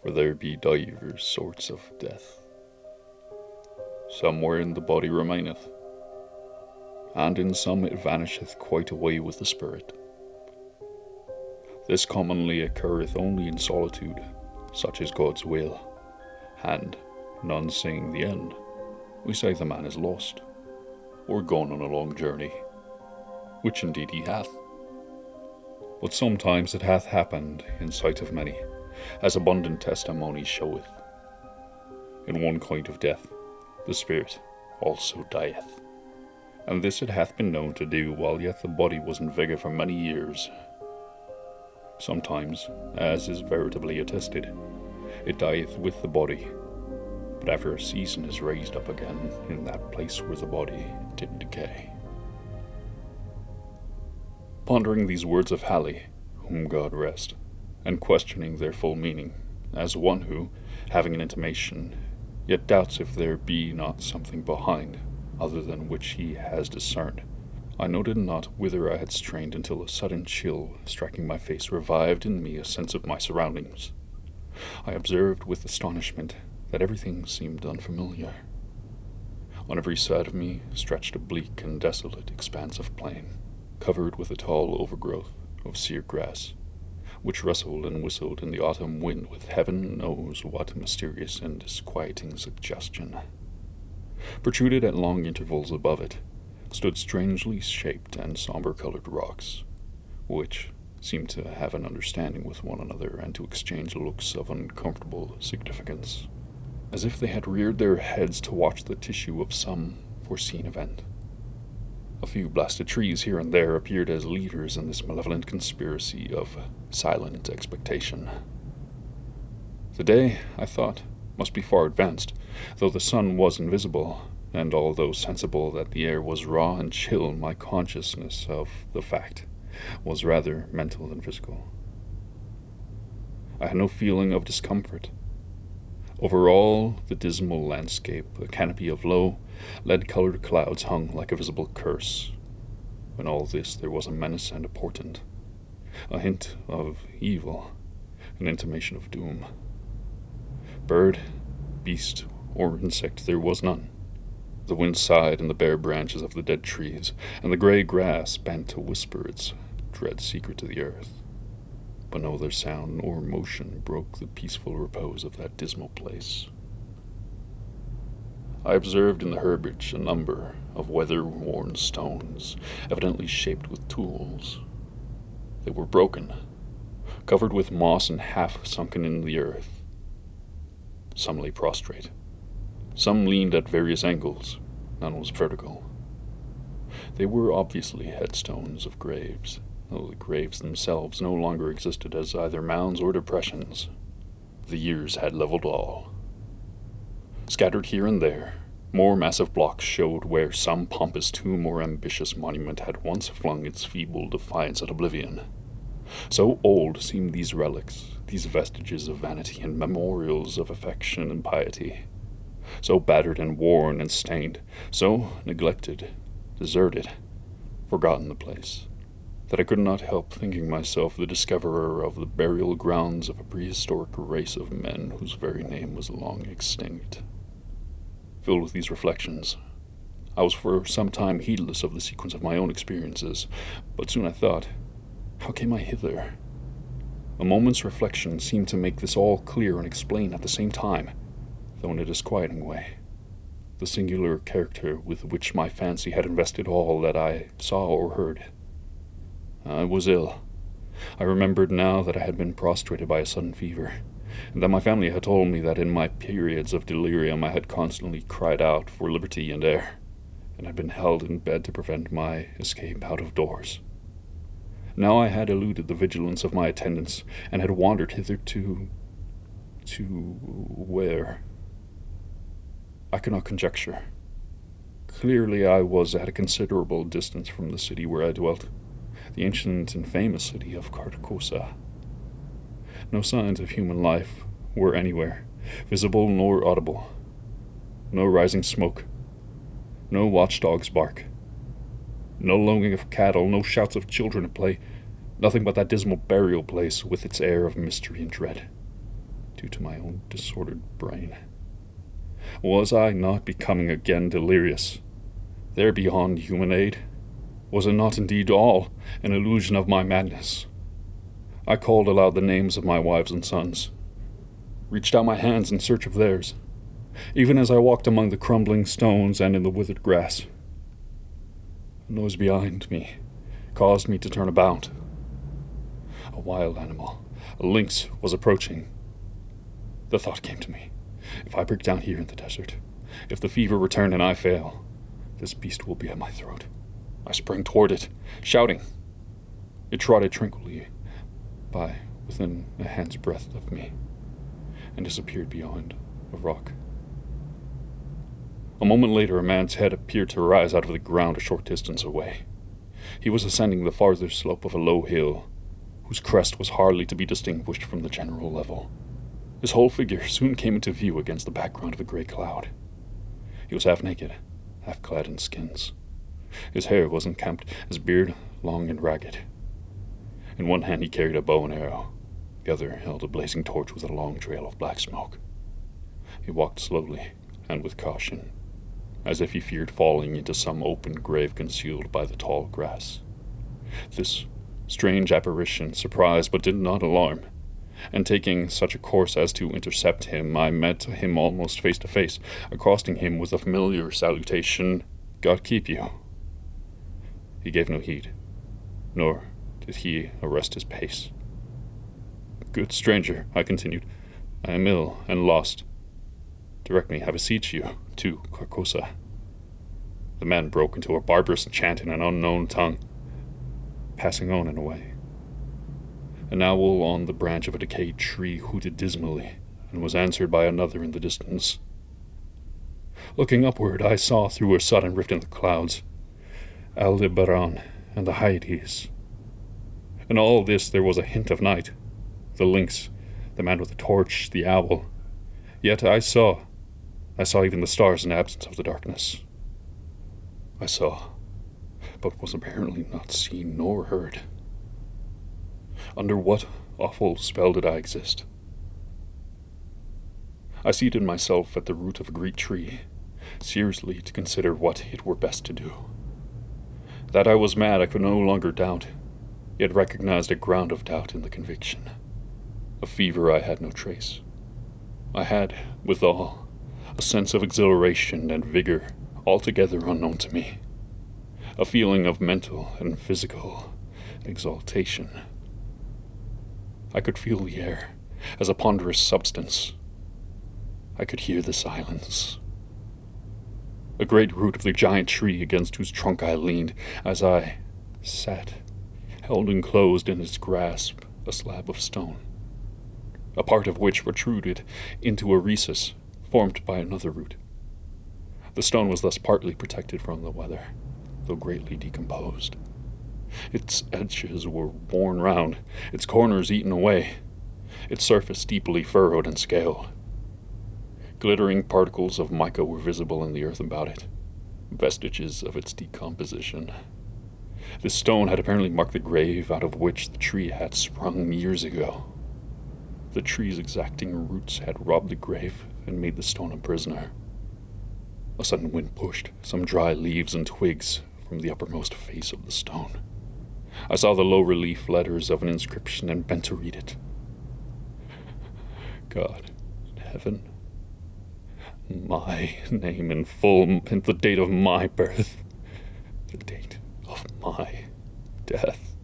for there be divers sorts of death. Some wherein the body remaineth, and in some it vanisheth quite away with the spirit. This commonly occurreth only in solitude, such is God's will, and, none seeing the end, we say the man is lost, or gone on a long journey, which indeed he hath. But sometimes it hath happened in sight of many, as abundant testimony showeth. In one kind of death, the spirit also dieth, and this it hath been known to do while yet the body was in vigour for many years. Sometimes, as is veritably attested, it dieth with the body, but after a season is raised up again in that place where the body did decay. Pondering these words of Halley, whom God rest, and questioning their full meaning, as one who, having an intimation, yet doubts if there be not something behind, other than which he has discerned, I noted not whither I had strained until a sudden chill striking my face revived in me a sense of my surroundings. I observed with astonishment that everything seemed unfamiliar. On every side of me stretched a bleak and desolate expanse of plain, covered with a tall overgrowth of sere grass, which rustled and whistled in the autumn wind with heaven knows what mysterious and disquieting suggestion. Protruded at long intervals above it stood strangely shaped and somber-colored rocks, which seemed to have an understanding with one another and to exchange looks of uncomfortable significance, as if they had reared their heads to watch the tissue of some foreseen event. A few blasted trees here and there appeared as leaders in this malevolent conspiracy of silent expectation. The day, I thought, must be far advanced, though the sun was invisible, and although sensible that the air was raw and chill, my consciousness of the fact was rather mental than physical. I had no feeling of discomfort. Over all the dismal landscape, a canopy of low, lead-colored clouds hung like a visible curse. In all this there was a menace and a portent, a hint of evil, an intimation of doom. Bird, beast, or insect there was none. The wind sighed in the bare branches of the dead trees, and the grey grass bent to whisper its dread secret to the earth. But no other sound nor motion broke the peaceful repose of that dismal place. I observed in the herbage a number of weather-worn stones, evidently shaped with tools. They were broken, covered with moss and half sunken in the earth. Some lay prostrate. Some leaned at various angles, none was vertical. They were obviously headstones of graves, though the graves themselves no longer existed as either mounds or depressions. The years had leveled all. Scattered here and there, more massive blocks showed where some pompous tomb or ambitious monument had once flung its feeble defiance at oblivion. So old seemed these relics, these vestiges of vanity and memorials of affection and piety. So battered and worn and stained, so neglected, deserted, forgotten the place, that I could not help thinking myself the discoverer of the burial grounds of a prehistoric race of men whose very name was long extinct. Filled with these reflections, I was for some time heedless of the sequence of my own experiences, but soon I thought, how came I hither? A moment's reflection seemed to make this all clear and explain at the same time, though in a disquieting way, the singular character with which my fancy had invested all that I saw or heard. I was ill. I remembered now that I had been prostrated by a sudden fever, and that my family had told me that in my periods of delirium I had constantly cried out for liberty and air, and had been held in bed to prevent my escape out of doors. Now I had eluded the vigilance of my attendants, and had wandered hither to where? I could not conjecture. Clearly I was at a considerable distance from the city where I dwelt, the ancient and famous city of Carcosa. No signs of human life were anywhere, visible nor audible. No rising smoke, no watchdog's bark, no lowing of cattle, no shouts of children at play, nothing but that dismal burial place with its air of mystery and dread. due to my own disordered brain. Was I not becoming again delirious? There beyond human aid? Was it not indeed all an illusion of my madness? I called aloud the names of my wives and sons, reached out my hands in search of theirs, even as I walked among the crumbling stones and in the withered grass. A noise behind me caused me to turn about. A wild animal, a lynx, was approaching. The thought came to me, if I break down here in the desert, if the fever return and I fail, this beast will be at my throat. I sprang toward it, shouting. It trotted tranquilly by within a hand's breadth of me, and disappeared beyond a rock. A moment later, a man's head appeared to rise out of the ground a short distance away. He was ascending the farther slope of a low hill, whose crest was hardly to be distinguished from the general level. His whole figure soon came into view against the background of a grey cloud. He was half naked, half clad in skins. His hair was unkempt, his beard long and ragged. In one hand he carried a bow and arrow, the other held a blazing torch with a long trail of black smoke. He walked slowly and with caution, as if he feared falling into some open grave concealed by the tall grass. This strange apparition surprised but did not alarm, and taking such a course as to intercept him, I met him almost face to face, accosting him with a familiar salutation, "God keep you." He gave no heed, nor did he arrest his pace. "Good stranger," I continued, "I am ill and lost. Direct me, I beseech you, to Carcosa." The man broke into a barbarous chant in an unknown tongue, passing on and away. An owl on the branch of a decayed tree hooted dismally, and was answered by another in the distance. Looking upward, I saw through a sudden rift in the clouds Aldebaran and the Hyades. In all this there was a hint of night. The lynx, the man with the torch, the owl. Yet I saw even the stars in absence of the darkness. I saw, but was apparently not seen nor heard. Under what awful spell did I exist? I seated myself at the root of a great tree, seriously to consider what it were best to do. That I was mad I could no longer doubt, yet recognized a ground of doubt in the conviction. Of fever I had no trace. I had, withal, a sense of exhilaration and vigor altogether unknown to me, a feeling of mental and physical exaltation. I could feel the air as a ponderous substance. I could hear the silence. A great root of the giant tree against whose trunk I leaned as I sat, held enclosed in its grasp a slab of stone, a part of which protruded into a recess formed by another root. The stone was thus partly protected from the weather, though greatly decomposed. Its edges were worn round, its corners eaten away, its surface deeply furrowed and scaled. Glittering particles of mica were visible in the earth about it, vestiges of its decomposition. This stone had apparently marked the grave out of which the tree had sprung years ago. The tree's exacting roots had robbed the grave and made the stone a prisoner. A sudden wind pushed some dry leaves and twigs from the uppermost face of the stone. I saw the low-relief letters of an inscription and bent to read it. God in heaven, my name in full, and the date of my birth, the date of my death.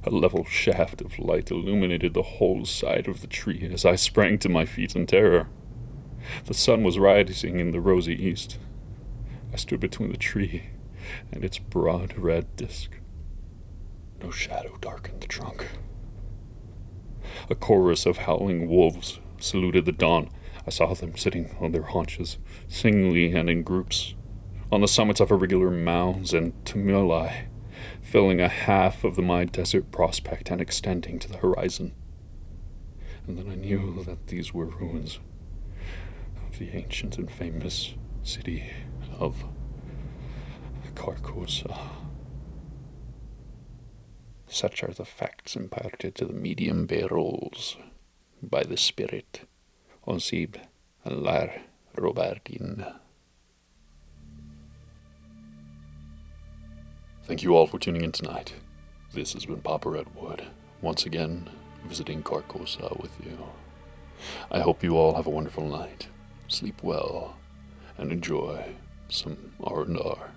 A level shaft of light illuminated the whole side of the tree as I sprang to my feet in terror. The sun was rising in the rosy east. I stood between the tree and its broad red disk. No shadow darkened the trunk. A chorus of howling wolves saluted the dawn. I saw them sitting on their haunches, singly and in groups, on the summits of irregular mounds and tumuli, filling a half of my desert prospect and extending to the horizon. And then I knew that these were ruins of the ancient and famous city of Carcosa. Such are the facts imparted to the medium bearers by the Spirit. Onsib lar Robertin. Thank you all for tuning in tonight. This has been Papa Redwood, once again visiting Carcosa with you. I hope you all have a wonderful night. Sleep well, and enjoy some R&R.